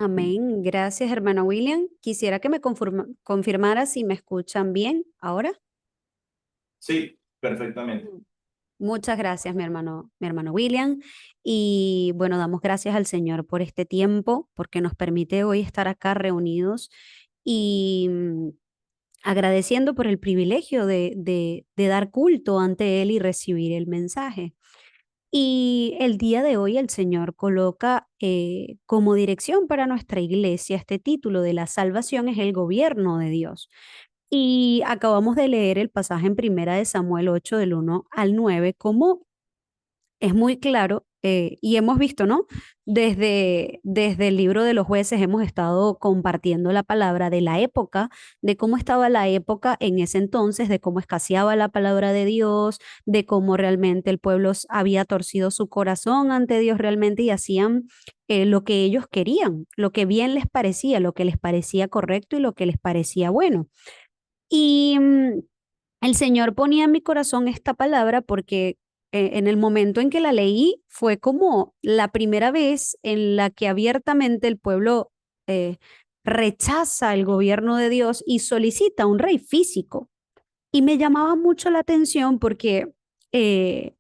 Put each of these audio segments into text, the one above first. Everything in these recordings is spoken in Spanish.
Amén. Gracias, hermano William. Quisiera que me confirmara si me escuchan bien ahora. Sí, perfectamente. Muchas gracias, mi hermano William. Y bueno, damos gracias al Señor por este tiempo, porque nos permite hoy estar acá reunidos y agradeciendo por el privilegio de dar culto ante Él y recibir el mensaje. Y el día de hoy el Señor coloca como dirección para nuestra iglesia este título de la salvación es el gobierno de Dios. Y acabamos de leer el pasaje en Primera de Samuel 8 del 1 al 9 como es muy claro y hemos visto, ¿no? Desde el libro de los jueces hemos estado compartiendo la palabra de la época, de cómo estaba la época en ese entonces, de cómo escaseaba la palabra de Dios, de cómo realmente el pueblo había torcido su corazón ante Dios realmente y hacían lo que ellos querían, lo que bien les parecía, lo que les parecía correcto y lo que les parecía bueno. Y el Señor ponía en mi corazón esta palabra porque en el momento en que la leí fue como la primera vez en la que abiertamente el pueblo eh, rechaza el gobierno de Dios y solicita un rey físico. Y me llamaba mucho la atención porque eh,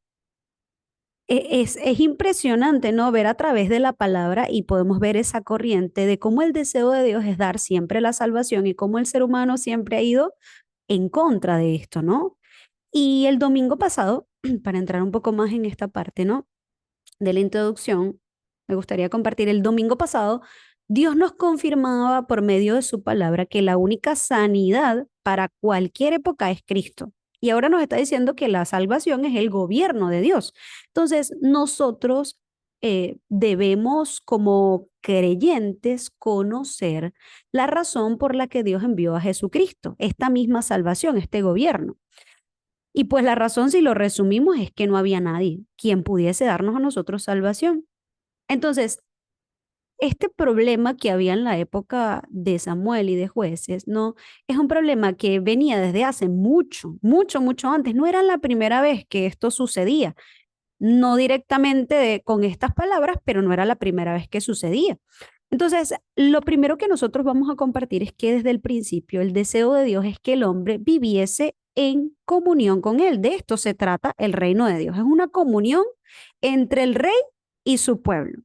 es impresionante, ¿no? Ver a través de la palabra y podemos ver esa corriente de cómo el deseo de Dios es dar siempre la salvación y cómo el ser humano siempre ha ido en contra de esto, ¿no? Y el domingo pasado, para entrar un poco más en esta parte, ¿no? De la introducción, me gustaría compartir el domingo pasado, Dios nos confirmaba por medio de su palabra que la única sanidad para cualquier época es Cristo. Y ahora nos está diciendo que la salvación es el gobierno de Dios. Entonces, nosotros debemos como creyentes conocer la razón por la que Dios envió a Jesucristo, esta misma salvación, este gobierno. Y pues la razón, si lo resumimos, es que no había nadie quien pudiese darnos a nosotros salvación. Entonces, este problema que había en la época de Samuel y de jueces, ¿no? Es un problema que venía desde hace mucho, mucho, mucho antes. No era la primera vez que esto sucedía. No directamente con estas palabras, pero no era la primera vez que sucedía. Entonces, lo primero que nosotros vamos a compartir es que desde el principio el deseo de Dios es que el hombre viviese en comunión con Él. De esto se trata el reino de Dios. Es una comunión entre el rey y su pueblo.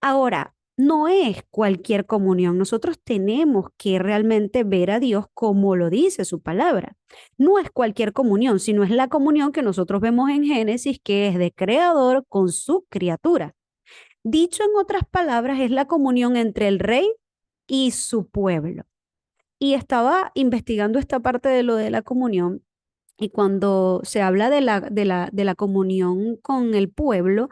Ahora, no es cualquier comunión. Nosotros tenemos que realmente ver a Dios como lo dice su palabra. No es cualquier comunión, sino es la comunión que nosotros vemos en Génesis, que es de creador con su criatura. Dicho en otras palabras, es la comunión entre el rey y su pueblo. Y estaba investigando esta parte de lo de la comunión. Y cuando se habla de la comunión con el pueblo,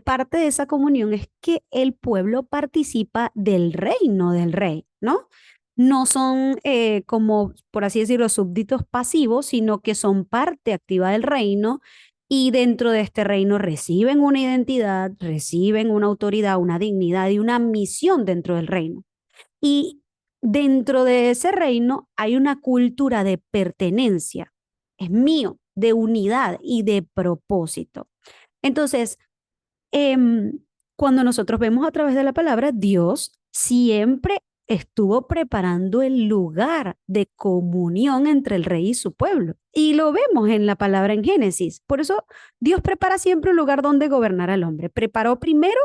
parte de esa comunión es que el pueblo participa del reino del rey, ¿no? No son como, por así decirlo, súbditos pasivos, sino que son parte activa del reino y dentro de este reino reciben una identidad, reciben una autoridad, una dignidad y una misión dentro del reino. Y dentro de ese reino hay una cultura de pertenencia, es mío, de unidad y de propósito. Entonces, em, cuando nosotros vemos a través de la palabra, Dios siempre estuvo preparando el lugar de comunión entre el rey y su pueblo. Y lo vemos en la palabra en Génesis. Por eso Dios prepara siempre un lugar donde gobernar al hombre. Preparó primero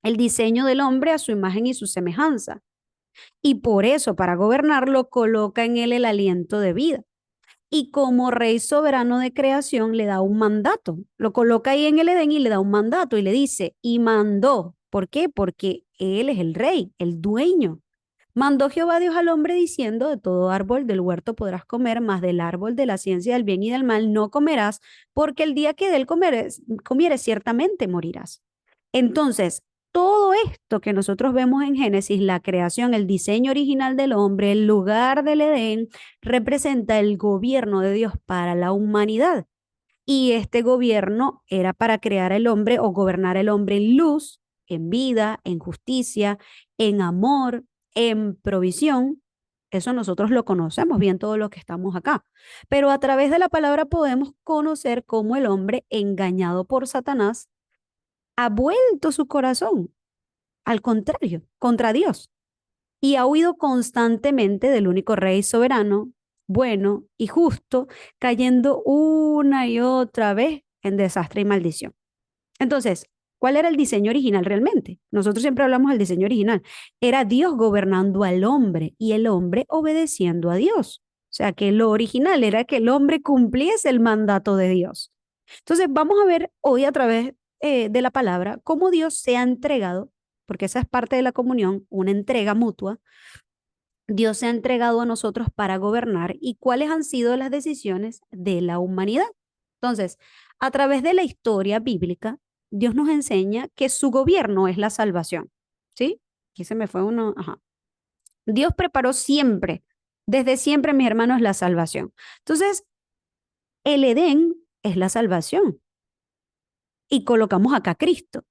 el diseño del hombre a su imagen y su semejanza. Y por eso, para gobernarlo, coloca en él el aliento de vida y como rey soberano de creación le da un mandato. Lo coloca ahí en el Edén y le da un mandato y le dice, y mandó. ¿Por qué? Porque él es el rey, el dueño. Mandó Jehová Dios al hombre diciendo, de todo árbol del huerto podrás comer, mas del árbol de la ciencia del bien y del mal no comerás, porque el día que de él comieres ciertamente morirás. Entonces, todo esto que nosotros vemos en Génesis, la creación, el diseño original del hombre, el lugar del Edén, representa el gobierno de Dios para la humanidad. Y este gobierno era para crear el hombre o gobernar el hombre en luz, en vida, en justicia, en amor, en provisión. Eso nosotros lo conocemos bien todos los que estamos acá. Pero a través de la palabra podemos conocer cómo el hombre, engañado por Satanás, ha vuelto su corazón, al contrario, contra Dios, y ha huido constantemente del único rey soberano, bueno y justo, cayendo una y otra vez en desastre y maldición. Entonces, ¿cuál era el diseño original realmente? Nosotros siempre hablamos del diseño original. Era Dios gobernando al hombre y el hombre obedeciendo a Dios. O sea, que lo original era que el hombre cumpliese el mandato de Dios. Entonces, vamos a ver hoy a través de la palabra cómo Dios se ha entregado, porque esa es parte de la comunión, una entrega mutua. Dios se ha entregado a nosotros para gobernar y cuáles han sido las decisiones de la humanidad. Entonces, a través de la historia bíblica, Dios nos enseña que su gobierno es la salvación. ¿Sí? Aquí se me fue uno. Ajá. Dios preparó siempre, desde siempre, mis hermanos, la salvación. Entonces, el Edén es la salvación y colocamos acá a Cristo.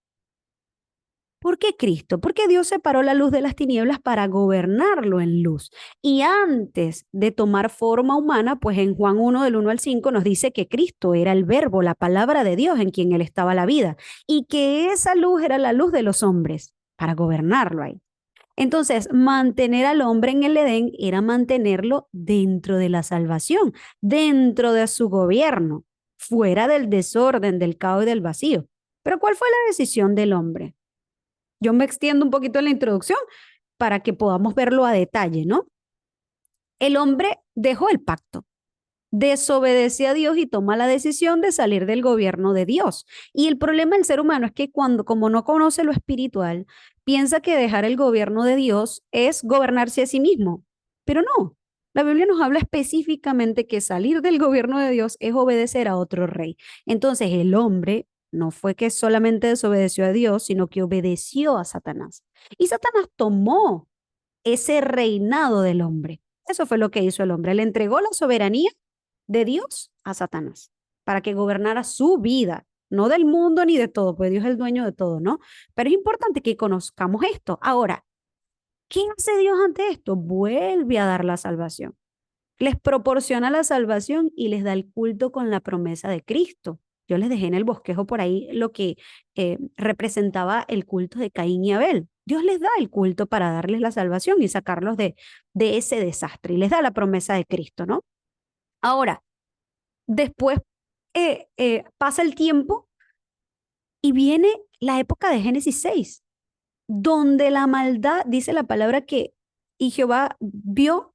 ¿Por qué Cristo? Porque Dios separó la luz de las tinieblas para gobernarlo en luz. Y antes de tomar forma humana, pues en Juan 1 del 1 al 5 nos dice que Cristo era el verbo, la palabra de Dios en quien él estaba la vida, y que esa luz era la luz de los hombres para gobernarlo ahí. Entonces, mantener al hombre en el Edén era mantenerlo dentro de la salvación, dentro de su gobierno, fuera del desorden, del caos y del vacío. Pero ¿cuál fue la decisión del hombre? Yo me extiendo un poquito en la introducción para que podamos verlo a detalle, ¿no? El hombre dejó el pacto, desobedece a Dios y toma la decisión de salir del gobierno de Dios. Y el problema del ser humano es que como no conoce lo espiritual, piensa que dejar el gobierno de Dios es gobernarse a sí mismo. Pero no, la Biblia nos habla específicamente que salir del gobierno de Dios es obedecer a otro rey. Entonces el hombre no fue que solamente desobedeció a Dios, sino que obedeció a Satanás. Y Satanás tomó ese reinado del hombre. Eso fue lo que hizo el hombre. Le entregó la soberanía de Dios a Satanás para que gobernara su vida, no del mundo ni de todo, pues Dios es el dueño de todo, ¿no? Pero es importante que conozcamos esto. Ahora, ¿qué hace Dios ante esto? Vuelve a dar la salvación. Les proporciona la salvación y les da el culto con la promesa de Cristo. Yo les dejé en el bosquejo por ahí lo que representaba el culto de Caín y Abel. Dios les da el culto para darles la salvación y sacarlos de ese desastre y les da la promesa de Cristo, ¿no? Ahora, después pasa el tiempo y viene la época de Génesis 6, donde la maldad, dice la palabra que, y Jehová vio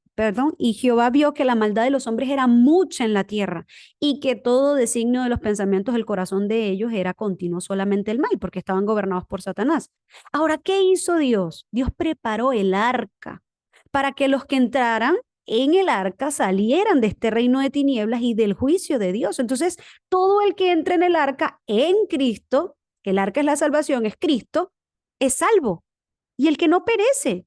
que la maldad de los hombres era mucha en la tierra y que todo designio de los pensamientos del corazón de ellos era continuo solamente el mal, porque estaban gobernados por Satanás. Ahora, ¿qué hizo Dios? Dios preparó el arca para que los que entraran en el arca salieran de este reino de tinieblas y del juicio de Dios. Entonces, todo el que entre en el arca en Cristo, el arca es la salvación, es Cristo, es salvo. Y el que no perece.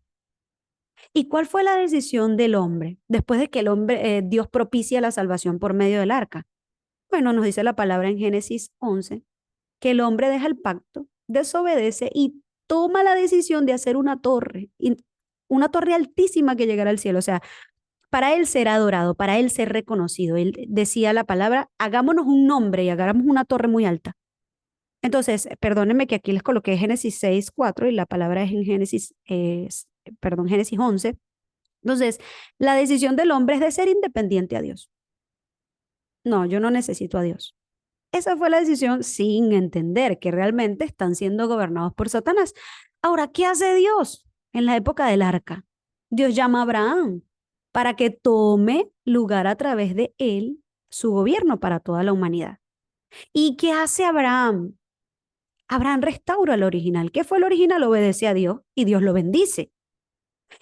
¿Y cuál fue la decisión del hombre después de que Dios propicia la salvación por medio del arca? Bueno, nos dice la palabra en Génesis 11 que el hombre deja el pacto, desobedece y toma la decisión de hacer una torre altísima que llegará al cielo. O sea, para él ser adorado, para él ser reconocido. Él decía la palabra, hagámonos un nombre y hagamos una torre muy alta. Entonces, perdónenme que aquí les coloqué Génesis 6:4 y la palabra es en Génesis 11. Entonces, la decisión del hombre es de ser independiente a Dios. No, yo no necesito a Dios. Esa fue la decisión sin entender que realmente están siendo gobernados por Satanás. Ahora, ¿qué hace Dios en la época del arca? Dios llama a Abraham para que tome lugar a través de él su gobierno para toda la humanidad. ¿Y qué hace Abraham? Abraham restaura lo original. ¿Qué fue el original? Obedece a Dios y Dios lo bendice.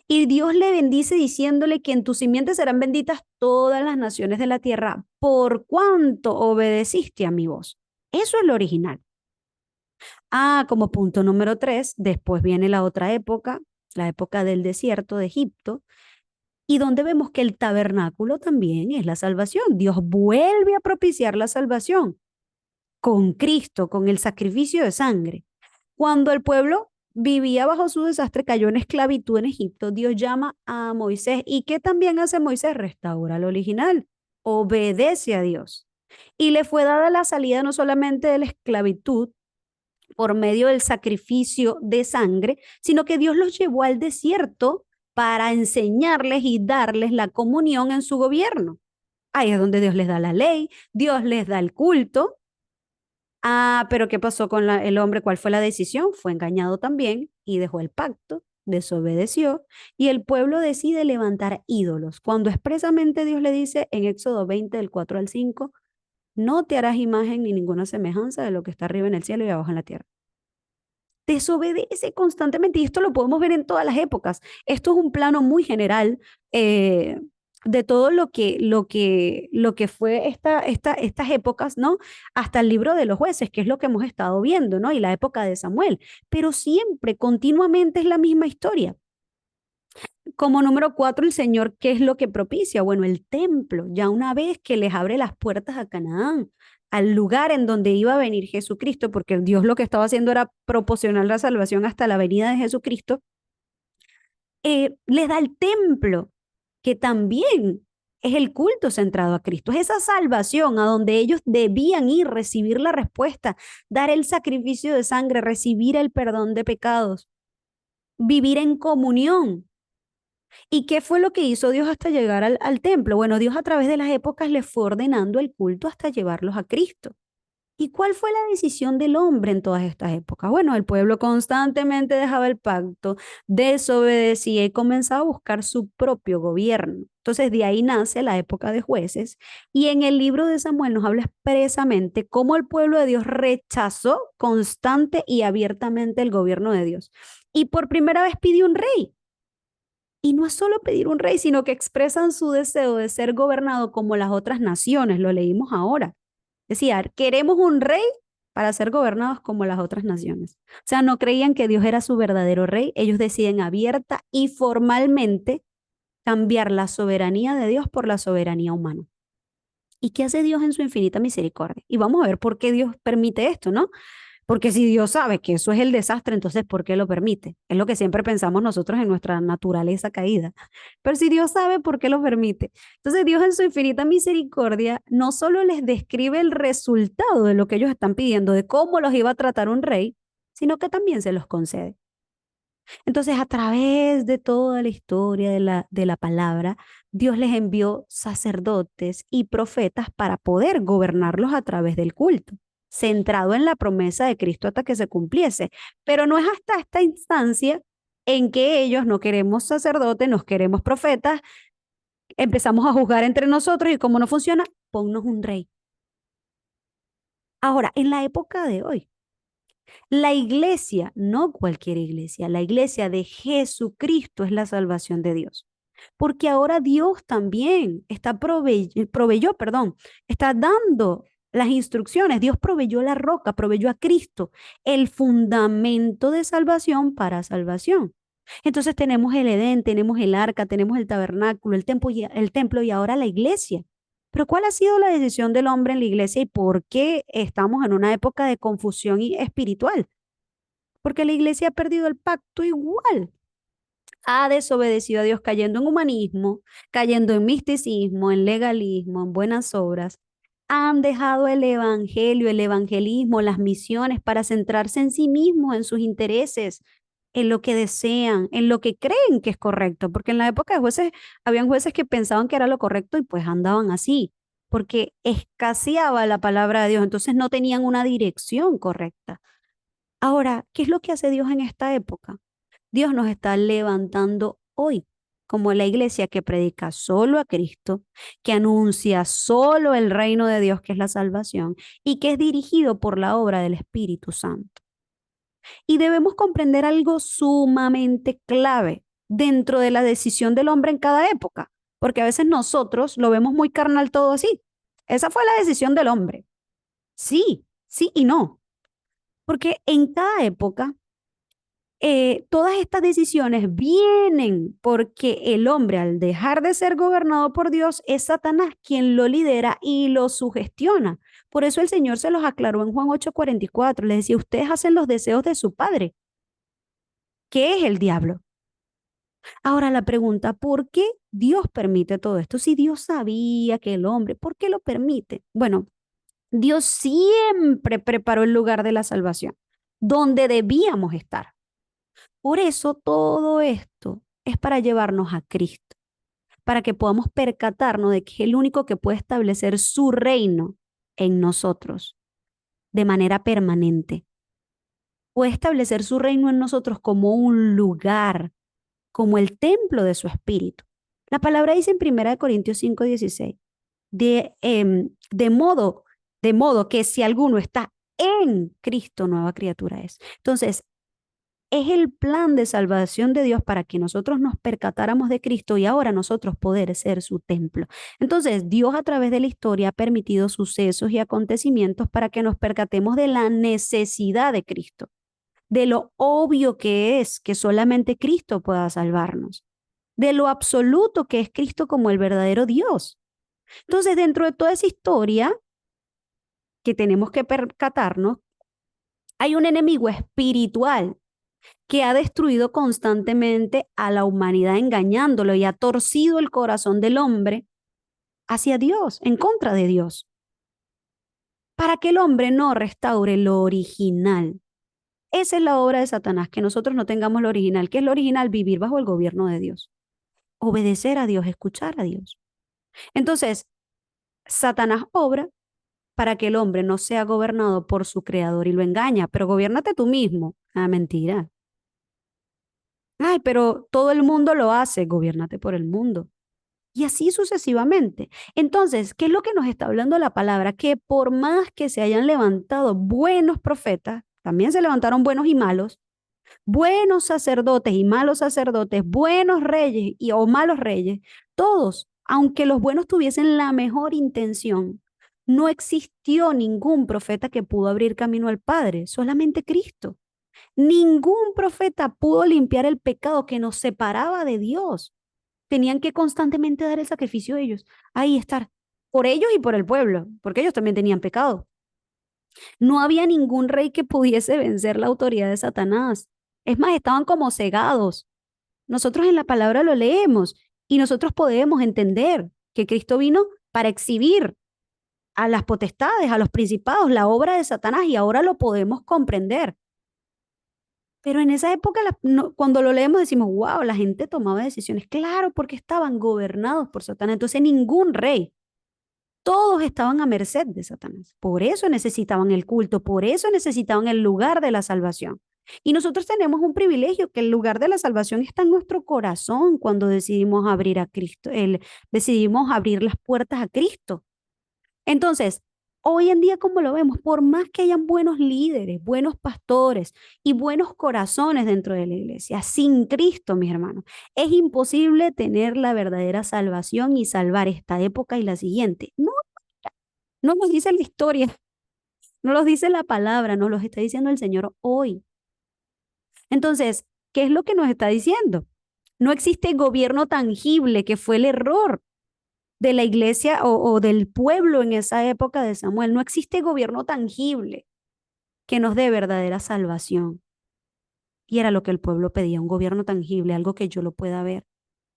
Y Dios le bendice diciéndole que en tus simientes serán benditas todas las naciones de la tierra por cuanto obedeciste a mi voz. Eso es lo original. Como punto número 3, después viene la otra época, la época del desierto de Egipto, y donde vemos que el tabernáculo también es la salvación. Dios vuelve a propiciar la salvación con Cristo, con el sacrificio de sangre. Cuando el pueblo vivía bajo su desastre, cayó en esclavitud en Egipto, Dios llama a Moisés. ¿Y qué también hace Moisés? Restaura lo original, obedece a Dios. Y le fue dada la salida no solamente de la esclavitud por medio del sacrificio de sangre, sino que Dios los llevó al desierto para enseñarles y darles la comunión en su gobierno. Ahí es donde Dios les da la ley, Dios les da el culto. Ah, pero ¿qué pasó con el hombre? ¿Cuál fue la decisión? Fue engañado también y dejó el pacto, desobedeció, y el pueblo decide levantar ídolos, cuando expresamente Dios le dice en Éxodo 20, del 4 al 5, no te harás imagen ni ninguna semejanza de lo que está arriba en el cielo y abajo en la tierra. Desobedece constantemente y esto lo podemos ver en todas las épocas. Esto es un plano muy general eh, de todo lo que fue estas épocas, ¿no? Hasta el libro de los jueces, que es lo que hemos estado viendo, ¿no? Y la época de Samuel. Pero siempre, continuamente es la misma historia. Como número 4, el Señor, ¿qué es lo que propicia? Bueno, el templo, ya una vez que les abre las puertas a Canaán, al lugar en donde iba a venir Jesucristo, porque Dios lo que estaba haciendo era proporcionar la salvación hasta la venida de Jesucristo, les da el templo, que también es el culto centrado a Cristo, es esa salvación a donde ellos debían ir, recibir la respuesta, dar el sacrificio de sangre, recibir el perdón de pecados, vivir en comunión. ¿Y qué fue lo que hizo Dios hasta llegar al templo? Bueno, Dios a través de las épocas les fue ordenando el culto hasta llevarlos a Cristo. ¿Y cuál fue la decisión del hombre en todas estas épocas? Bueno, el pueblo constantemente dejaba el pacto, desobedecía y comenzaba a buscar su propio gobierno. Entonces de ahí nace la época de jueces y en el libro de Samuel nos habla expresamente cómo el pueblo de Dios rechazó constante y abiertamente el gobierno de Dios. Y por primera vez pidió un rey. Y no es solo pedir un rey, sino que expresan su deseo de ser gobernado como las otras naciones, lo leímos ahora. Decía, queremos un rey para ser gobernados como las otras naciones. O sea, no creían que Dios era su verdadero rey, ellos deciden abierta y formalmente cambiar la soberanía de Dios por la soberanía humana. ¿Y qué hace Dios en su infinita misericordia? Y vamos a ver por qué Dios permite esto, ¿no? Porque si Dios sabe que eso es el desastre, entonces ¿por qué lo permite? Es lo que siempre pensamos nosotros en nuestra naturaleza caída. Pero si Dios sabe, ¿por qué lo permite? Entonces Dios en su infinita misericordia no solo les describe el resultado de lo que ellos están pidiendo, de cómo los iba a tratar un rey, sino que también se los concede. Entonces, a través de toda la historia de la palabra, Dios les envió sacerdotes y profetas para poder gobernarlos a través del culto, centrado en la promesa de Cristo hasta que se cumpliese. Pero no es hasta esta instancia en que ellos no queremos sacerdotes, nos queremos profetas, empezamos a juzgar entre nosotros y como no funciona, ponnos un rey. Ahora, en la época de hoy, la iglesia, no cualquier iglesia, la iglesia de Jesucristo es la salvación de Dios. Porque ahora Dios también proveyó, perdón, está dando las instrucciones. Dios proveyó la roca, proveyó a Cristo, el fundamento de salvación para salvación. Entonces tenemos el Edén, tenemos el arca, tenemos el tabernáculo, el templo y ahora la iglesia. Pero ¿cuál ha sido la decisión del hombre en la iglesia y por qué estamos en una época de confusión espiritual? Porque la iglesia ha perdido el pacto igual. Ha desobedecido a Dios cayendo en humanismo, cayendo en misticismo, en legalismo, en buenas obras. Han dejado el evangelio, el evangelismo, las misiones para centrarse en sí mismos, en sus intereses, en lo que desean, en lo que creen que es correcto. Porque en la época de jueces, habían jueces que pensaban que era lo correcto y pues andaban así, porque escaseaba la palabra de Dios, entonces no tenían una dirección correcta. Ahora, ¿qué es lo que hace Dios en esta época? Dios nos está levantando hoy como la iglesia que predica solo a Cristo, que anuncia solo el reino de Dios, que es la salvación, y que es dirigido por la obra del Espíritu Santo. Y debemos comprender algo sumamente clave dentro de la decisión del hombre en cada época, porque a veces nosotros lo vemos muy carnal todo así. Esa fue la decisión del hombre. Sí, sí y no, porque en cada época todas estas decisiones vienen porque el hombre, al dejar de ser gobernado por Dios, es Satanás quien lo lidera y lo sugestiona. Por eso el Señor se los aclaró en Juan 8:44. Les decía, ustedes hacen los deseos de su padre, que es el diablo. Ahora la pregunta, ¿por qué Dios permite todo esto? Si Dios sabía que el hombre, ¿por qué lo permite? Bueno, Dios siempre preparó el lugar de la salvación. donde debíamos estar. Por eso todo esto es para llevarnos a Cristo, para que podamos percatarnos de que es el único que puede establecer su reino en nosotros de manera permanente. Puede establecer su reino en nosotros como un lugar, como el templo de su espíritu. La palabra dice en 1 Corintios 5:16, de modo que si alguno está en Cristo, nueva criatura es. Entonces, es el plan de salvación de Dios para que nosotros nos percatáramos de Cristo y ahora nosotros poder ser su templo. Entonces, Dios a través de la historia ha permitido sucesos y acontecimientos para que nos percatemos de la necesidad de Cristo, de lo obvio que es que solamente Cristo pueda salvarnos, de lo absoluto que es Cristo como el verdadero Dios. Entonces, dentro de toda esa historia que tenemos que percatarnos, hay un enemigo espiritual que ha destruido constantemente a la humanidad engañándolo y ha torcido el corazón del hombre hacia Dios, en contra de Dios, para que el hombre no restaure lo original. Esa es la obra de Satanás, que nosotros no tengamos lo original. ¿Qué es lo original? Vivir bajo el gobierno de Dios, obedecer a Dios, escuchar a Dios. Entonces, Satanás obra para que el hombre no sea gobernado por su creador y lo engaña, pero gobiérnate tú mismo. Ah, mentira. Ay, pero todo el mundo lo hace, gobiérnate por el mundo. Y así sucesivamente. Entonces, ¿qué es lo que nos está hablando la palabra? Que por más que se hayan levantado buenos profetas, también se levantaron buenos y malos, buenos sacerdotes y malos sacerdotes, buenos reyes y o malos reyes, todos, aunque los buenos tuviesen la mejor intención, no existió ningún profeta que pudo abrir camino al Padre, solamente Cristo. Ningún profeta pudo limpiar el pecado que nos separaba de Dios. Tenían que constantemente dar el sacrificio de ellos, ahí estar, por ellos y por el pueblo, porque ellos también tenían pecado. No había ningún rey que pudiese vencer la autoridad de Satanás. Es más, estaban como cegados. Nosotros en la palabra lo leemos y nosotros podemos entender que Cristo vino para exhibir a las potestades, a los principados, la obra de Satanás y ahora lo podemos comprender. Pero en esa época, cuando lo leemos, decimos, wow, la gente tomaba decisiones. Claro, porque estaban gobernados por Satanás. Entonces, ningún rey, todos estaban a merced de Satanás. Por eso necesitaban el culto, por eso necesitaban el lugar de la salvación. Y nosotros tenemos un privilegio, que el lugar de la salvación está en nuestro corazón cuando decidimos abrir a Cristo, decidimos abrir las puertas a Cristo. Entonces, hoy en día, como lo vemos, por más que hayan buenos líderes, buenos pastores y buenos corazones dentro de la iglesia, sin Cristo, mis hermanos, es imposible tener la verdadera salvación y salvar esta época y la siguiente. No, no nos dice la historia, no nos dice la palabra, nos los está diciendo el Señor hoy. Entonces, ¿qué es lo que nos está diciendo? No existe gobierno tangible, que fue el error de la iglesia o del pueblo en esa época de Samuel. No existe gobierno tangible que nos dé verdadera salvación. Y era lo que el pueblo pedía, un gobierno tangible, algo que yo lo pueda ver.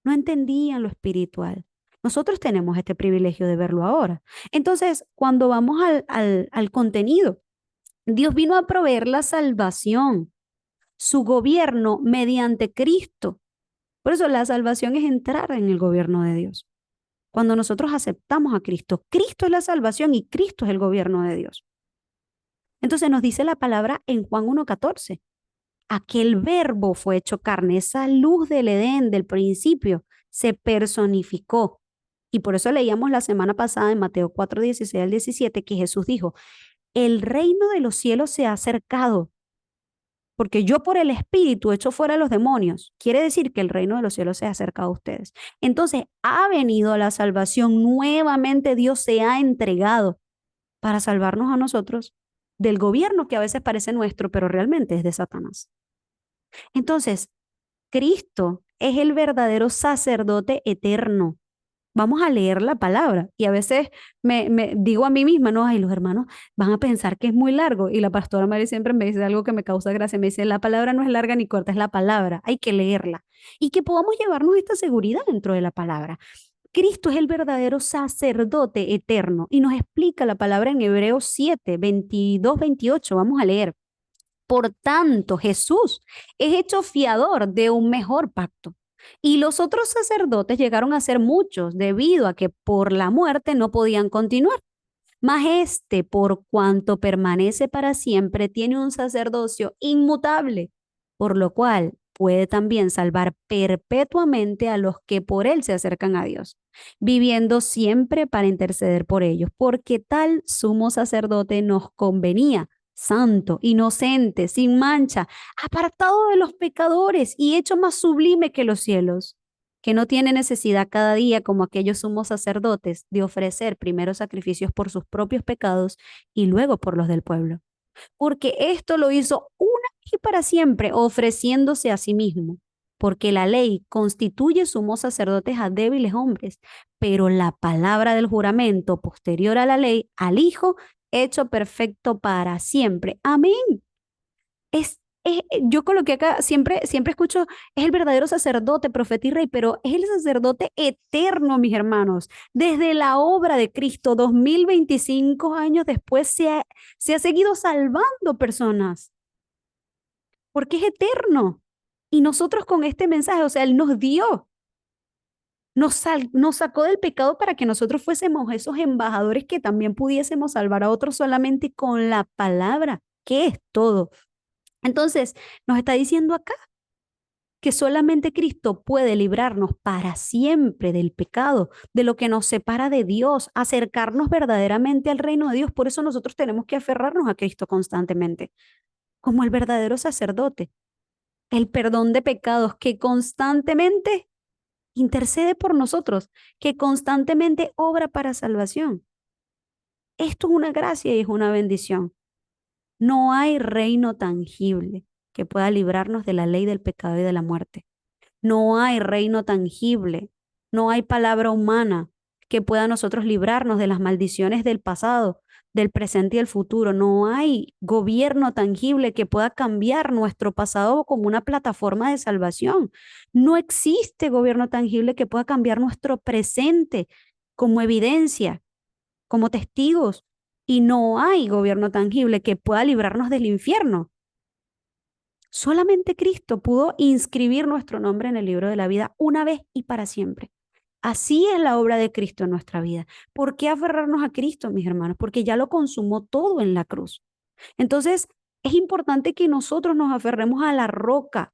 No entendían lo espiritual. Nosotros tenemos este privilegio de verlo ahora. Entonces, cuando vamos al contenido, Dios vino a proveer la salvación, su gobierno mediante Cristo. Por eso la salvación es entrar en el gobierno de Dios. Cuando nosotros aceptamos a Cristo, Cristo es la salvación y Cristo es el gobierno de Dios. Entonces nos dice la palabra en Juan 1:14. Aquel verbo fue hecho carne, esa luz del Edén, del principio, se personificó. Y por eso leíamos la semana pasada en Mateo 4:16 al 17 que Jesús dijo, el reino de los cielos se ha acercado, porque yo por el Espíritu echo fuera a los demonios. Quiere decir que el reino de los cielos se ha acercado a ustedes. Entonces ha venido la salvación, nuevamente Dios se ha entregado para salvarnos a nosotros del gobierno que a veces parece nuestro, pero realmente es de Satanás. Entonces, Cristo es el verdadero sacerdote eterno. Vamos a leer la palabra y a veces me digo a mí misma, no, ay, los hermanos van a pensar que es muy largo y la pastora Mari siempre me dice algo que me causa gracia, me dice, la palabra no es larga ni corta, es la palabra, hay que leerla y que podamos llevarnos esta seguridad dentro de la palabra. Cristo es el verdadero sacerdote eterno y nos explica la palabra en Hebreos 7:22-28, vamos a leer. Por tanto, Jesús es hecho fiador de un mejor pacto. Y los otros sacerdotes llegaron a ser muchos debido a que por la muerte no podían continuar. Mas este, por cuanto permanece para siempre, tiene un sacerdocio inmutable, por lo cual puede también salvar perpetuamente a los que por él se acercan a Dios, viviendo siempre para interceder por ellos, porque tal sumo sacerdote nos convenía, santo, inocente, sin mancha, apartado de los pecadores y hecho más sublime que los cielos, que no tiene necesidad cada día, como aquellos sumos sacerdotes, de ofrecer primero sacrificios por sus propios pecados y luego por los del pueblo. Porque esto lo hizo una y para siempre, ofreciéndose a sí mismo. Porque la ley constituye sumos sacerdotes a débiles hombres, pero la palabra del juramento posterior a la ley, al Hijo, hecho perfecto para siempre. Amén. Yo coloqué acá, siempre escucho, es el verdadero sacerdote, profeta y rey, pero es el sacerdote eterno, mis hermanos. Desde la obra de Cristo, 2025 años después, se ha seguido salvando personas, porque es eterno. Y nosotros con este mensaje, o sea, Él nos dio, nos sacó del pecado para que nosotros fuésemos esos embajadores que también pudiésemos salvar a otros solamente con la palabra, que es todo. Entonces, nos está diciendo acá que solamente Cristo puede librarnos para siempre del pecado, de lo que nos separa de Dios, acercarnos verdaderamente al reino de Dios. Por eso nosotros tenemos que aferrarnos a Cristo constantemente, como el verdadero sacerdote, el perdón de pecados que constantemente intercede por nosotros, que constantemente obra para salvación. Esto es una gracia y es una bendición. No hay reino tangible que pueda librarnos de la ley del pecado y de la muerte. No hay reino tangible, no hay palabra humana que pueda a nosotros librarnos de las maldiciones del pasado, del presente y el futuro. No hay gobierno tangible que pueda cambiar nuestro pasado como una plataforma de salvación. No existe gobierno tangible que pueda cambiar nuestro presente como evidencia, como testigos. Y no hay gobierno tangible que pueda librarnos del infierno. Solamente Cristo pudo inscribir nuestro nombre en el libro de la vida una vez y para siempre. Así es la obra de Cristo en nuestra vida. ¿Por qué aferrarnos a Cristo, mis hermanos? Porque ya lo consumó todo en la cruz. Entonces, es importante que nosotros nos aferremos a la roca,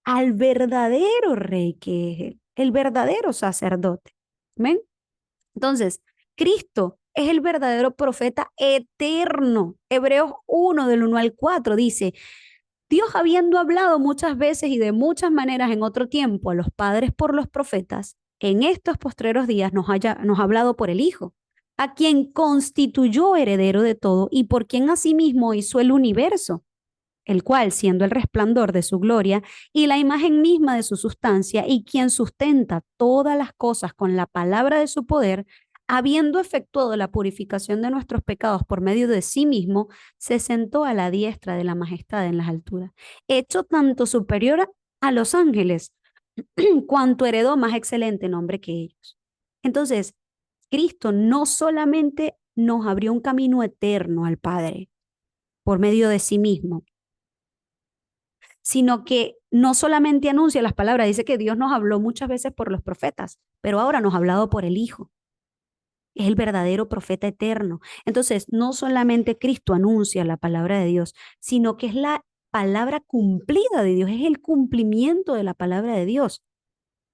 al verdadero rey que es Él, el verdadero sacerdote. ¿Ven? Entonces, Cristo es el verdadero profeta eterno. Hebreos 1 del 1 al 4 dice, Dios habiendo hablado muchas veces y de muchas maneras en otro tiempo a los padres por los profetas, en estos postreros días nos ha hablado por el Hijo, a quien constituyó heredero de todo y por quien asimismo hizo el universo, el cual, siendo el resplandor de su gloria y la imagen misma de su sustancia, y quien sustenta todas las cosas con la palabra de su poder, habiendo efectuado la purificación de nuestros pecados por medio de sí mismo, se sentó a la diestra de la majestad en las alturas, hecho tanto superior a los ángeles, cuanto heredó más excelente nombre que ellos. Entonces, Cristo no solamente nos abrió un camino eterno al Padre por medio de sí mismo, sino que no solamente anuncia las palabras, dice que Dios nos habló muchas veces por los profetas, pero ahora nos ha hablado por el Hijo. Es el verdadero profeta eterno. Entonces, no solamente Cristo anuncia la palabra de Dios, sino que es la palabra cumplida de Dios, es el cumplimiento de la palabra de Dios.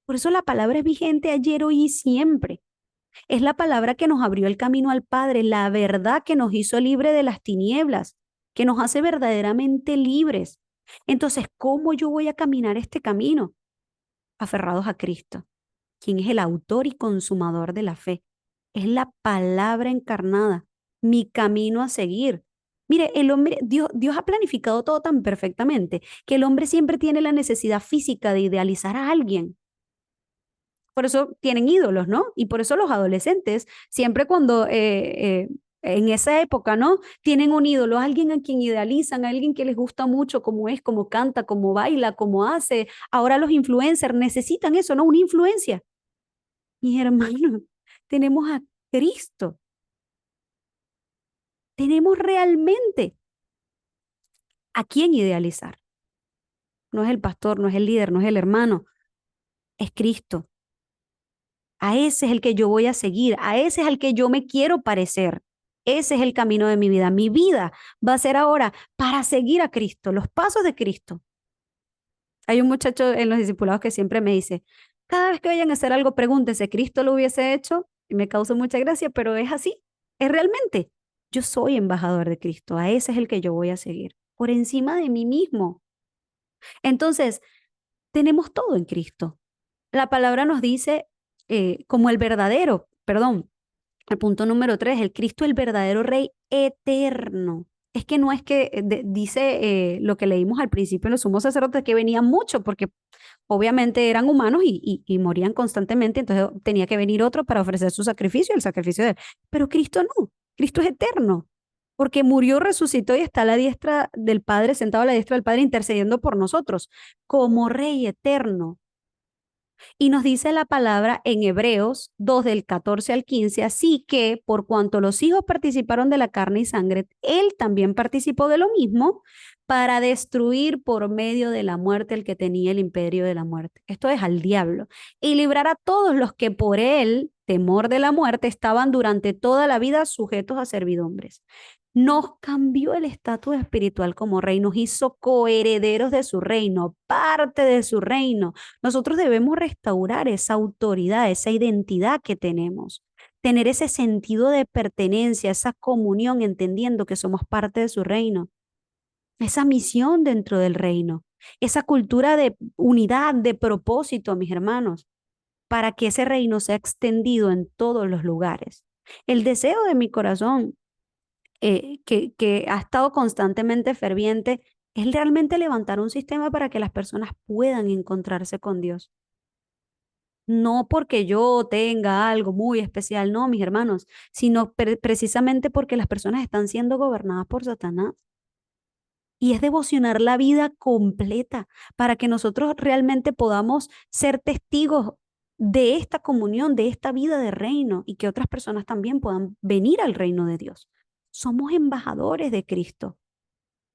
Por eso la palabra es vigente ayer, hoy y siempre. Es la palabra que nos abrió el camino al Padre, la verdad que nos hizo libre de las tinieblas, que nos hace verdaderamente libres. Entonces, ¿cómo yo voy a caminar este camino? Aferrados a Cristo, quien es el autor y consumador de la fe. Es la palabra encarnada, mi camino a seguir. Mire, el hombre, Dios ha planificado todo tan perfectamente que el hombre siempre tiene la necesidad física de idealizar a alguien. Por eso tienen ídolos, ¿no? Y por eso los adolescentes, siempre cuando en esa época, ¿no? Tienen un ídolo, alguien a quien idealizan, alguien que les gusta mucho cómo es, cómo canta, cómo baila, cómo hace. Ahora los influencers necesitan eso, ¿no? Una influencia. Mis hermanos, tenemos a Cristo. Tenemos realmente ¿A quién idealizar? No es el pastor, no es el líder, no es el hermano, es Cristo. A ese es el que yo voy a seguir, a ese es al que yo me quiero parecer. Ese es el camino de mi vida. Mi vida va a ser ahora para seguir a Cristo, los pasos de Cristo. Hay un muchacho en los discipulados que siempre me dice, cada vez que vayan a hacer algo, pregúntese, ¿Cristo lo hubiese hecho? Y me causa mucha gracia, pero es así, es realmente. Yo soy embajador de Cristo, a ese es el que yo voy a seguir, por encima de mí mismo. Entonces, tenemos todo en Cristo. La palabra nos dice como el verdadero, perdón, el punto número 3, el Cristo, el verdadero Rey eterno. Es que no es que dice lo que leímos al principio en los sumos sacerdotes, que venían mucho, porque obviamente eran humanos y morían constantemente, entonces tenía que venir otro para ofrecer su sacrificio, el sacrificio de él. Pero Cristo no, Cristo es eterno, porque murió, resucitó y está a la diestra del Padre, sentado a la diestra del Padre, intercediendo por nosotros, como Rey eterno. Y nos dice la palabra en Hebreos 2 del 14 al 15, así que por cuanto los hijos participaron de la carne y sangre, él también participó de lo mismo para destruir por medio de la muerte el que tenía el imperio de la muerte. Esto es al diablo. Y librar a todos los que por él, temor de la muerte, estaban durante toda la vida sujetos a servidumbres. Nos cambió el estatus espiritual como rey, nos hizo coherederos de su reino, parte de su reino. Nosotros debemos restaurar esa autoridad, esa identidad que tenemos, tener ese sentido de pertenencia, esa comunión, entendiendo que somos parte de su reino, esa misión dentro del reino, esa cultura de unidad, de propósito, mis hermanos, para que ese reino sea extendido en todos los lugares. El deseo de mi corazón, que ha estado constantemente ferviente, es realmente levantar un sistema para que las personas puedan encontrarse con Dios. No porque yo tenga algo muy especial, no, mis hermanos, sino precisamente porque las personas están siendo gobernadas por Satanás. Y es devocionar la vida completa para que nosotros realmente podamos ser testigos de esta comunión, de esta vida de reino y que otras personas también puedan venir al reino de Dios. Somos embajadores de Cristo.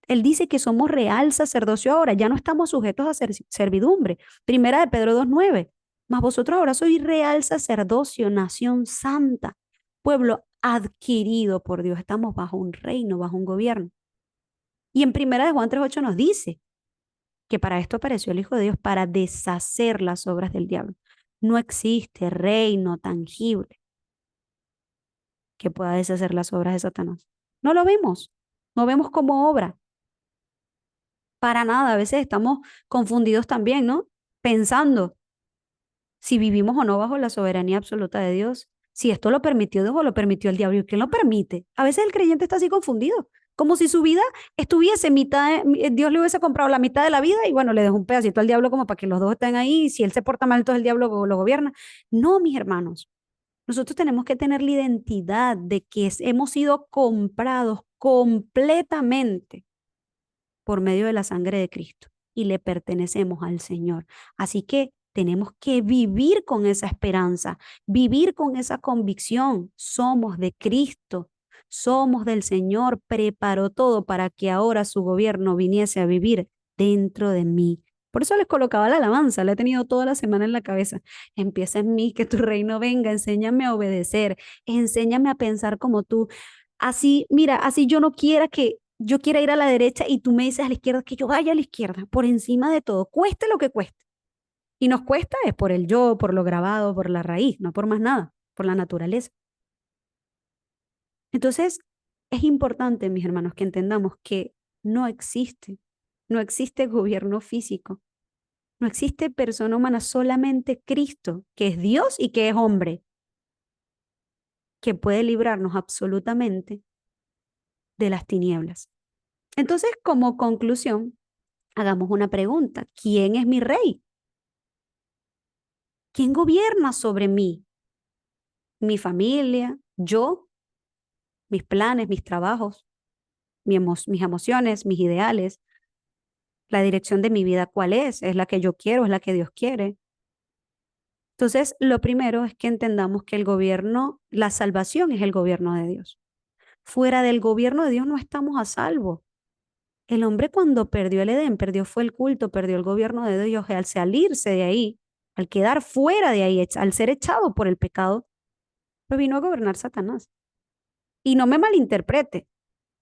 Él dice que somos real sacerdocio ahora, ya no estamos sujetos a servidumbre. Primera de Pedro 2:9. Mas vosotros ahora sois real sacerdocio, nación santa, pueblo adquirido por Dios. Estamos bajo un reino, bajo un gobierno. Y en Primera de Juan 3:8 nos dice que para esto apareció el Hijo de Dios, para deshacer las obras del diablo. No existe reino tangible que pueda deshacer las obras de Satanás. No lo vemos, no vemos como obra. Para nada, a veces estamos confundidos también, ¿no? Pensando si vivimos o no bajo la soberanía absoluta de Dios, si esto lo permitió Dios o lo permitió el diablo, ¿y quién lo permite? A veces el creyente está así confundido, como si su vida estuviese mitad, Dios le hubiese comprado la mitad de la vida y bueno, le dejó un pedacito al diablo como para que los dos estén ahí y si él se porta mal, entonces el diablo lo gobierna. No, mis hermanos, nosotros tenemos que tener la identidad de que hemos sido comprados completamente por medio de la sangre de Cristo y le pertenecemos al Señor. Así que tenemos que vivir con esa esperanza, vivir con esa convicción. Somos de Cristo, somos del Señor, preparó todo para que ahora su gobierno viniese a vivir dentro de mí. Por eso les colocaba la alabanza, la he tenido toda la semana en la cabeza. Empieza en mí, que tu reino venga, enséñame a obedecer, enséñame a pensar como tú. Así, mira, así yo no quiera que yo quiera ir a la derecha y tú me dices a la izquierda, que yo vaya a la izquierda, por encima de todo, cueste lo que cueste. Y nos cuesta es por el yo, por lo grabado, por la raíz, no por más nada, por la naturaleza. Entonces, es importante, mis hermanos, que entendamos que no existe, no existe gobierno físico, no existe persona humana, solamente Cristo, que es Dios y que es hombre, que puede librarnos absolutamente de las tinieblas. Entonces, como conclusión, hagamos una pregunta. ¿Quién es mi rey? ¿Quién gobierna sobre mí? ¿Mi familia? ¿Yo? ¿Mis planes? ¿Mis trabajos? ¿Mis emociones? ¿Mis ideales? ¿La dirección de mi vida cuál es? ¿Es la que yo quiero? ¿Es la que Dios quiere? Entonces, lo primero es que entendamos que el gobierno, la salvación es el gobierno de Dios. Fuera del gobierno de Dios no estamos a salvo. El hombre cuando perdió el Edén, perdió fue el culto, perdió el gobierno de Dios, y al salirse de ahí, al quedar fuera de ahí, al ser echado por el pecado, pues vino a gobernar Satanás. Y no me malinterprete,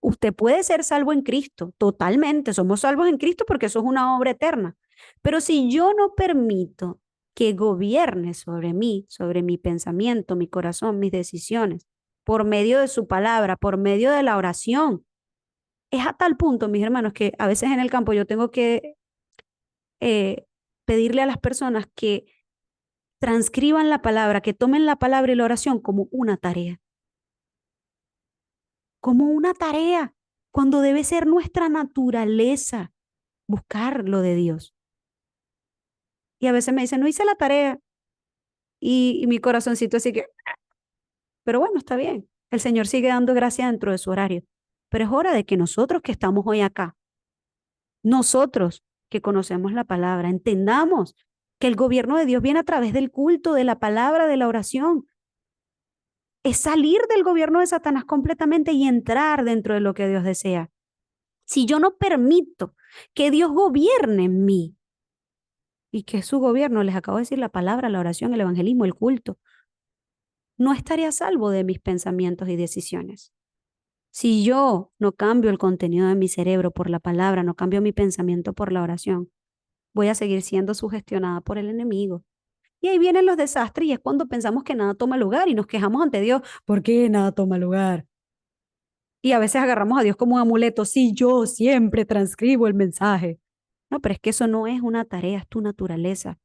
usted puede ser salvo en Cristo, totalmente, somos salvos en Cristo porque eso es una obra eterna. Pero si yo no permito que gobierne sobre mí, sobre mi pensamiento, mi corazón, mis decisiones, por medio de su palabra, por medio de la oración, es a tal punto, mis hermanos, que a veces en el campo yo tengo que eh, pedirle a las personas que transcriban la palabra, que tomen la palabra y la oración como una tarea, cuando debe ser nuestra naturaleza buscar lo de Dios. Y a veces me dicen, no hice la tarea, y mi corazoncito así que, pero bueno, está bien, el Señor sigue dando gracia dentro de su horario, pero es hora de que nosotros que estamos hoy acá, nosotros que conocemos la palabra, entendamos que el gobierno de Dios viene a través del culto, de la palabra, de la oración. Es salir del gobierno de Satanás completamente y entrar dentro de lo que Dios desea. Si yo no permito que Dios gobierne en mí, y que es su gobierno, les acabo de decir la palabra, la oración, el evangelismo, el culto, no estaré a salvo de mis pensamientos y decisiones. Si yo no cambio el contenido de mi cerebro por la palabra, no cambio mi pensamiento por la oración, voy a seguir siendo sugestionada por el enemigo. Y ahí vienen los desastres y es cuando pensamos que nada toma lugar y nos quejamos ante Dios. ¿Por qué nada toma lugar? Y a veces agarramos a Dios como un amuleto. Sí, yo siempre transcribo el mensaje. No, pero es que eso no es una tarea, es tu naturaleza.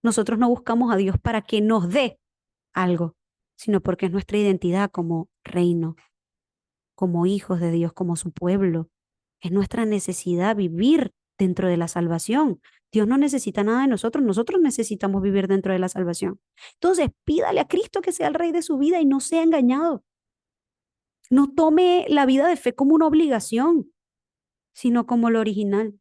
Nosotros no buscamos a Dios para que nos dé algo, sino porque es nuestra identidad como reino, como hijos de Dios, como su pueblo. Es nuestra necesidad vivir dentro de la salvación. Dios no necesita nada de nosotros, nosotros necesitamos vivir dentro de la salvación. Entonces, pídale a Cristo que sea el rey de su vida y no sea engañado. No tome la vida de fe como una obligación, sino como lo original.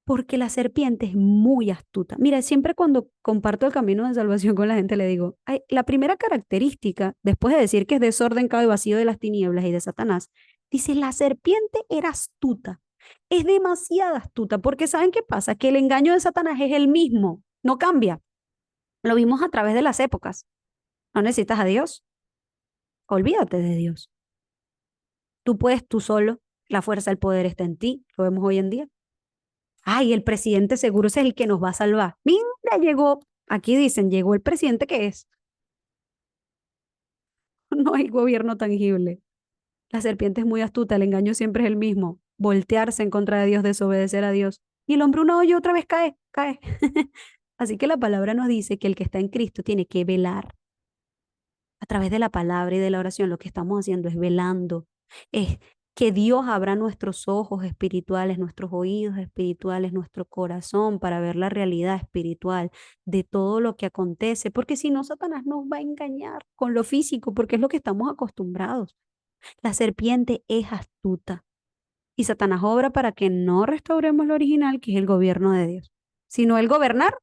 Porque la serpiente es muy astuta. Mira, siempre cuando comparto el camino de salvación con la gente le digo, ay, la primera característica, después de decir que es desorden, caos y vacío de las tinieblas y de Satanás, dice, la serpiente era astuta. Es demasiado astuta, porque ¿saben qué pasa? Que el engaño de Satanás es el mismo, no cambia. Lo vimos a través de las épocas. No necesitas a Dios, olvídate de Dios. Tú puedes tú solo, la fuerza del poder está en ti, lo vemos hoy en día. Ay, el presidente seguro ese es el que nos va a salvar. Mira, llegó, aquí dicen, llegó el presidente que es. No hay gobierno tangible. La serpiente es muy astuta, el engaño siempre es el mismo. Voltearse en contra de Dios, desobedecer a Dios. Y el hombre una y otra vez cae. Así que la palabra nos dice que el que está en Cristo tiene que velar. A través de la palabra y de la oración, lo que estamos haciendo es velando, es que Dios abra nuestros ojos espirituales, nuestros oídos espirituales, nuestro corazón para ver la realidad espiritual de todo lo que acontece, porque si no, Satanás nos va a engañar con lo físico, porque es lo que estamos acostumbrados. La serpiente es astuta y Satanás obra para que no restauremos lo original, que es el gobierno de Dios, sino el gobernar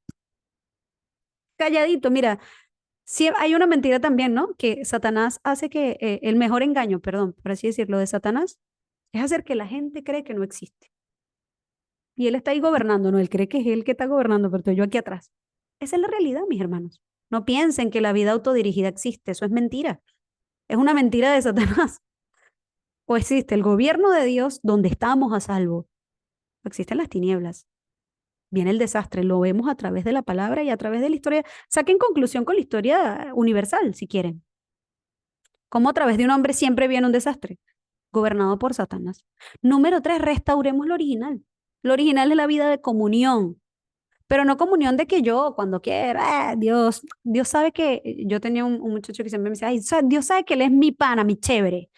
calladito. Mira, sí, hay una mentira también, ¿no? Que Satanás hace que el mejor engaño, perdón, por así decirlo, de Satanás, es hacer que la gente cree que no existe. Y él está ahí gobernando, ¿no? Él cree que es él que está gobernando, pero estoy yo aquí atrás. Esa es la realidad, mis hermanos. No piensen que la vida autodirigida existe, eso es mentira. Es una mentira de Satanás. O existe el gobierno de Dios donde estamos a salvo. O existen las tinieblas. Viene el desastre, lo vemos a través de la palabra y a través de la historia. Saquen conclusión con la historia universal, si quieren. Cómo a través de un hombre siempre viene un desastre, gobernado por Satanás. Número 3, restauremos lo original. Lo original es la vida de comunión, pero no comunión de que yo cuando quiera, Dios sabe que yo tenía un muchacho que siempre me decía, ay, Dios sabe que él es mi pana, mi chévere.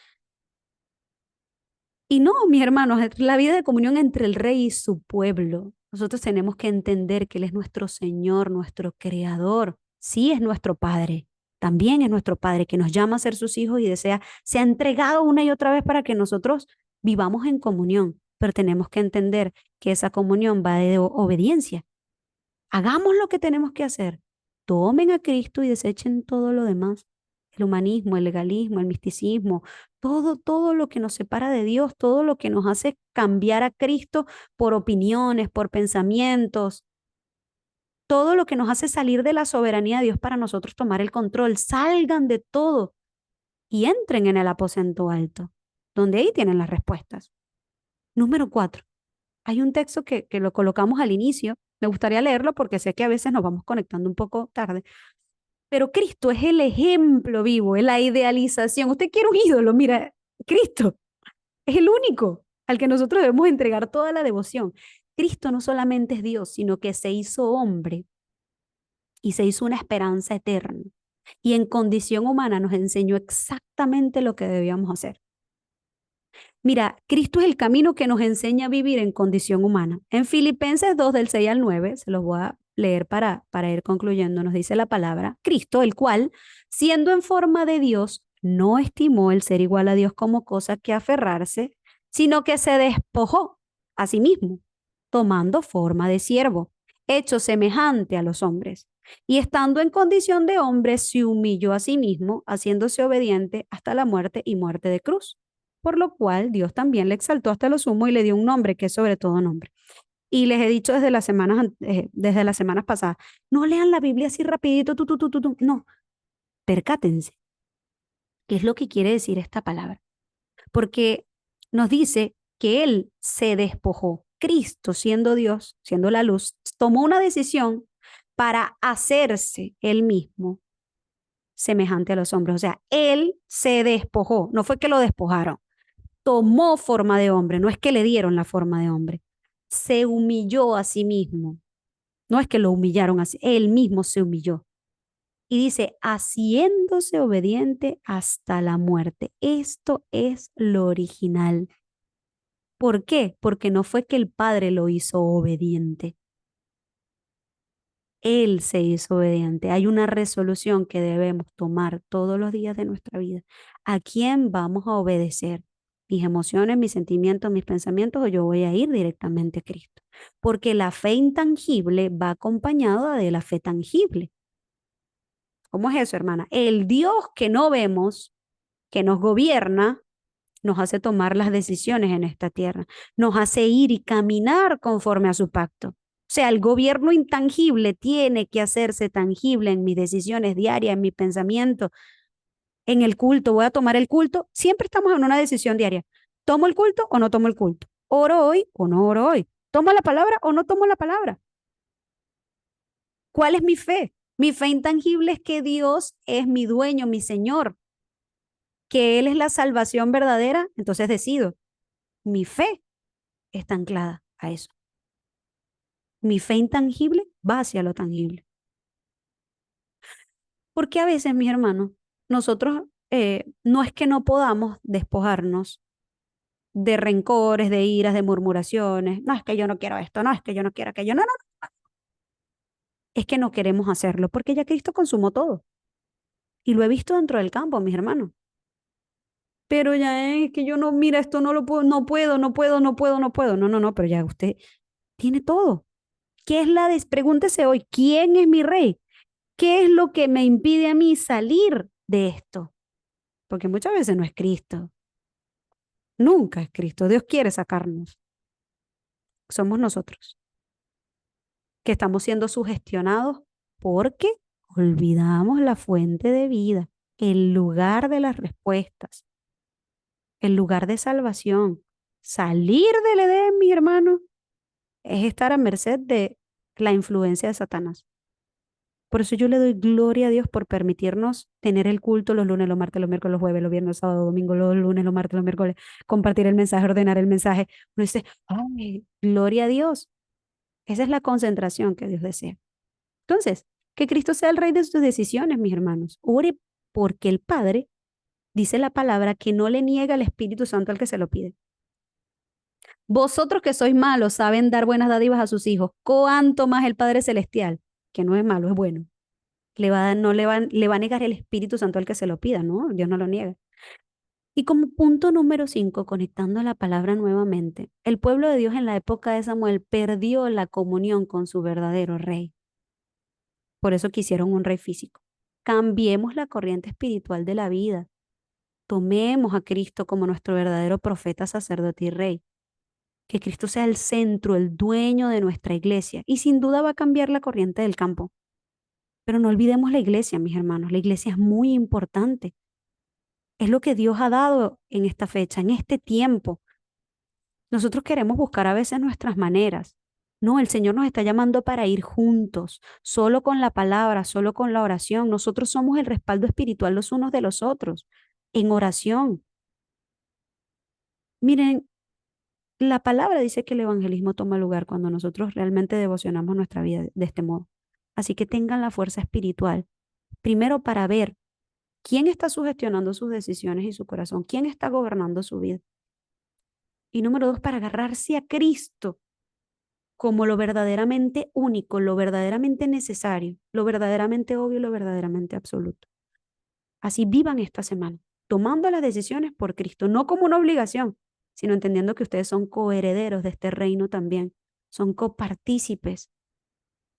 Y no, mis hermanos, es la vida de comunión entre el rey y su pueblo. Nosotros tenemos que entender que Él es nuestro Señor, nuestro Creador. Sí es nuestro Padre, también es nuestro Padre que nos llama a ser sus hijos y desea, se ha entregado una y otra vez para que nosotros vivamos en comunión, pero tenemos que entender que esa comunión va de obediencia. Hagamos lo que tenemos que hacer. Tomen a Cristo y desechen todo lo demás. el humanismo, el legalismo, el misticismo, todo lo que nos separa de Dios, todo lo que nos hace cambiar a Cristo por opiniones, por pensamientos, todo lo que nos hace salir de la soberanía de Dios para nosotros tomar el control, salgan de todo y entren en el aposento alto, donde ahí tienen las respuestas. Número 4. Hay un texto que lo colocamos al inicio. Me gustaría leerlo porque sé que a veces nos vamos conectando un poco tarde. Pero Cristo es el ejemplo vivo, es la idealización. Usted quiere un ídolo, mira, Cristo es el único al que nosotros debemos entregar toda la devoción. Cristo no solamente es Dios, sino que se hizo hombre y se hizo una esperanza eterna. Y en condición humana nos enseñó exactamente lo que debíamos hacer. Mira, Cristo es el camino que nos enseña a vivir en condición humana. En Filipenses 2 del 6 al 9, se los voy a leer para ir concluyendo, nos dice la palabra, Cristo, el cual, siendo en forma de Dios, no estimó el ser igual a Dios como cosa que aferrarse, sino que se despojó a sí mismo, tomando forma de siervo, hecho semejante a los hombres. Y estando en condición de hombre, se humilló a sí mismo, haciéndose obediente hasta la muerte y muerte de cruz, por lo cual Dios también le exaltó hasta lo sumo y le dio un nombre que es sobre todo nombre. Y les he dicho desde las semanas pasadas, no lean la Biblia así rapidito, no, percátense, ¿qué es lo que quiere decir esta palabra? Porque nos dice que Él se despojó, Cristo siendo Dios, siendo la luz, tomó una decisión para hacerse Él mismo semejante a los hombres. O sea, Él se despojó, no fue que lo despojaron, tomó forma de hombre, no es que le dieron la forma de hombre, se humilló a sí mismo, no es que lo humillaron así, él mismo se humilló. Y dice, haciéndose obediente hasta la muerte. Esto es lo original. ¿Por qué? Porque no fue que el Padre lo hizo obediente. Él se hizo obediente. Hay una resolución que debemos tomar todos los días de nuestra vida. ¿A quién vamos a obedecer? ¿Mis emociones, mis sentimientos, mis pensamientos o yo voy a ir directamente a Cristo? Porque la fe intangible va acompañada de la fe tangible. ¿Cómo es eso, hermana? El Dios que no vemos, que nos gobierna, nos hace tomar las decisiones en esta tierra, nos hace ir y caminar conforme a su pacto. O sea, el gobierno intangible tiene que hacerse tangible en mis decisiones diarias, en mi pensamiento, en el culto. Voy a tomar el culto. Siempre estamos en una decisión diaria. ¿Tomo el culto o no tomo el culto? ¿Oro hoy o no oro hoy? ¿Tomo la palabra o no tomo la palabra? ¿Cuál es mi fe? Mi fe intangible es que Dios es mi dueño, mi Señor, que Él es la salvación verdadera. Entonces decido. Mi fe está anclada a eso. Mi fe intangible va hacia lo tangible. Porque a veces, mis hermanos, nosotros no es que no podamos despojarnos de rencores, de iras, de murmuraciones. No es que yo no quiero esto, no es que yo no quiero aquello, no, no, no. Es que no queremos hacerlo porque ya Cristo consumó todo. Y lo he visto dentro del campo, mis hermanos. Pero ya es que yo no, mira, esto no lo puedo, no puedo, no puedo, no puedo, no puedo. No, no, no, pero ya usted tiene todo. ¿Qué es pregúntese hoy, ¿quién es mi rey? ¿Qué es lo que me impide a mí salir de esto? Porque muchas veces no es Cristo, nunca es Cristo. Dios quiere sacarnos. Somos nosotros que estamos siendo sugestionados porque olvidamos la fuente de vida, el lugar de las respuestas, el lugar de salvación. Salir del Edén, mi hermano, es estar a merced de la influencia de Satanás. Por eso yo le doy gloria a Dios por permitirnos tener el culto los lunes, los martes, los miércoles, los jueves, los viernes, los sábados, domingos, los lunes, los martes, los miércoles, compartir el mensaje, ordenar el mensaje. Uno dice, ay, gloria a Dios. Esa es la concentración que Dios desea. Entonces, que Cristo sea el rey de sus decisiones, mis hermanos. Ore porque el Padre dice la palabra que no le niega el Espíritu Santo al que se lo pide. Vosotros que sois malos saben dar buenas dádivas a sus hijos. ¿Cuánto más el Padre Celestial, que no es malo, es bueno? No le va a negar el Espíritu Santo al que se lo pida, ¿no? Dios no lo niega. Y como punto número 5, conectando la palabra nuevamente, el pueblo de Dios en la época de Samuel perdió la comunión con su verdadero rey. Por eso quisieron un rey físico. Cambiemos la corriente espiritual de la vida. Tomemos a Cristo como nuestro verdadero profeta, sacerdote y rey. Que Cristo sea el centro, el dueño de nuestra iglesia. Y sin duda va a cambiar la corriente del campo. Pero no olvidemos la iglesia, mis hermanos. La iglesia es muy importante. Es lo que Dios ha dado en esta fecha, en este tiempo. Nosotros queremos buscar a veces nuestras maneras. No, el Señor nos está llamando para ir juntos, solo con la palabra, solo con la oración. Nosotros somos el respaldo espiritual los unos de los otros, en oración. Miren, la palabra dice que el evangelismo toma lugar cuando nosotros realmente devocionamos nuestra vida de este modo. Así que tengan la fuerza espiritual, primero para ver quién está sugestionando sus decisiones y su corazón, quién está gobernando su vida. Y número dos, para agarrarse a Cristo como lo verdaderamente único, lo verdaderamente necesario, lo verdaderamente obvio, lo verdaderamente absoluto. Así vivan esta semana, tomando las decisiones por Cristo, no como una obligación, sino entendiendo que ustedes son coherederos de este reino también, son copartícipes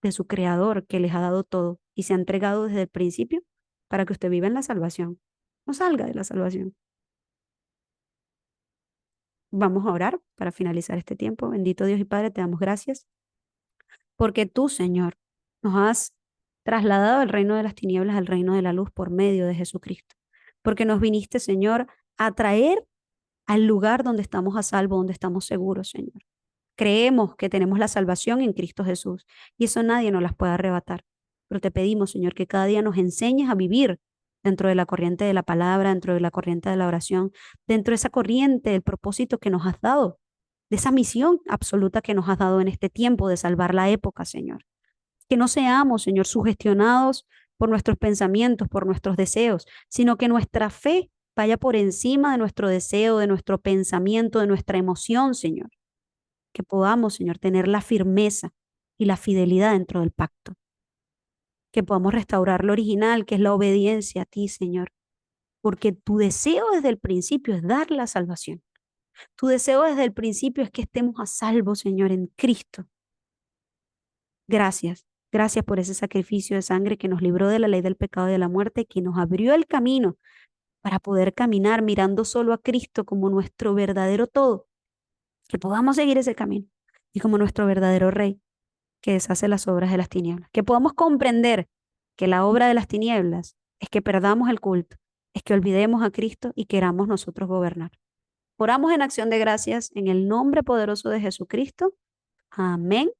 de su Creador que les ha dado todo y se ha entregado desde el principio para que usted viva en la salvación, no salga de la salvación. Vamos a orar para finalizar este tiempo. Bendito Dios y Padre, te damos gracias porque tú, Señor, nos has trasladado del reino de las tinieblas al reino de la luz por medio de Jesucristo. Porque nos viniste, Señor, a traer al lugar donde estamos a salvo, donde estamos seguros, Señor. Creemos que tenemos la salvación en Cristo Jesús y eso nadie nos las puede arrebatar. Pero te pedimos, Señor, que cada día nos enseñes a vivir dentro de la corriente de la palabra, dentro de la corriente de la oración, dentro de esa corriente del propósito que nos has dado, de esa misión absoluta que nos has dado en este tiempo de salvar la época, Señor. Que no seamos, Señor, sugestionados por nuestros pensamientos, por nuestros deseos, sino que nuestra fe vaya por encima de nuestro deseo, de nuestro pensamiento, de nuestra emoción, Señor. Que podamos, Señor, tener la firmeza y la fidelidad dentro del pacto. Que podamos restaurar lo original, que es la obediencia a ti, Señor. Porque tu deseo desde el principio es dar la salvación. Tu deseo desde el principio es que estemos a salvo, Señor, en Cristo. Gracias. Gracias por ese sacrificio de sangre que nos libró de la ley del pecado y de la muerte, que nos abrió el camino para poder caminar mirando solo a Cristo como nuestro verdadero todo. Que podamos seguir ese camino y como nuestro verdadero Rey que deshace las obras de las tinieblas. Que podamos comprender que la obra de las tinieblas es que perdamos el culto, es que olvidemos a Cristo y queramos nosotros gobernar. Oramos en acción de gracias en el nombre poderoso de Jesucristo. Amén